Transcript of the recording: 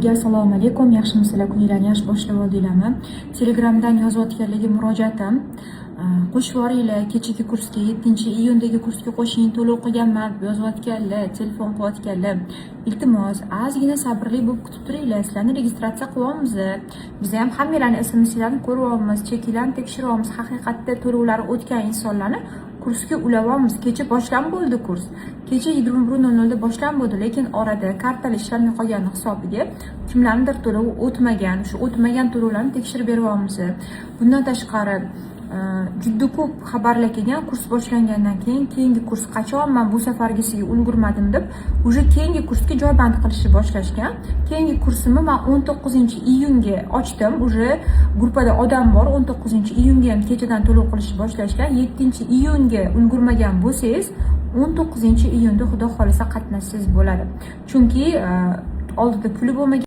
Barchalarga assalomu alaykum. Yaxshimisizlar? Kuninglarni yaxshi boshlab oldinglarmi? Telegramdan yozayotganlarga murojaatim. Qo'shib yuboringlar, kechagi kursga 7-iyundagi kursga qo'shing, to'lov qilganman yozayotganlar, telefon qilayotganlar. Iltimos, ozgina sabrli bo'lib kutib turinglar. Sizlarni registratsiya qilyapmiz. Biz ham hammalarning ism-nishonlarini ko'ryapmiz, cheklarni tekshiryapmiz. Haqiqatda to'lovlari o'tgan insonlarni kursga ulayapmiz. Kecha boshlanib bo'ldi kurs. Kecha 21:00 da boshlanib bo'ldi, lekin orada kartali ishlanmay qolgan hisobiga kimlarnidir to'lovi o'tmagan. Shu o'tmagan to'lovlarni tekshirib beryapmiz. Bundan tashqari juda ko'p xabarlar kelgan, kurs boshlangandan keyin keyingi kurs qachon, men bu safargisiga ulgurmadim deb, уже keyingi kursga joyband qilishni boshlashgan. Keyingi kursimni men 19-iyunga ochdim. Уже gruppada odam bor. 19-iyunga ham kechadan to'lov qilishni boshlashgan. 7-iyunga ulgurmagan bo'lsangiz, 19-iyunda xudo xolisa qatnashsangiz bo'ladi. Chunki oldida puli bo'lmagan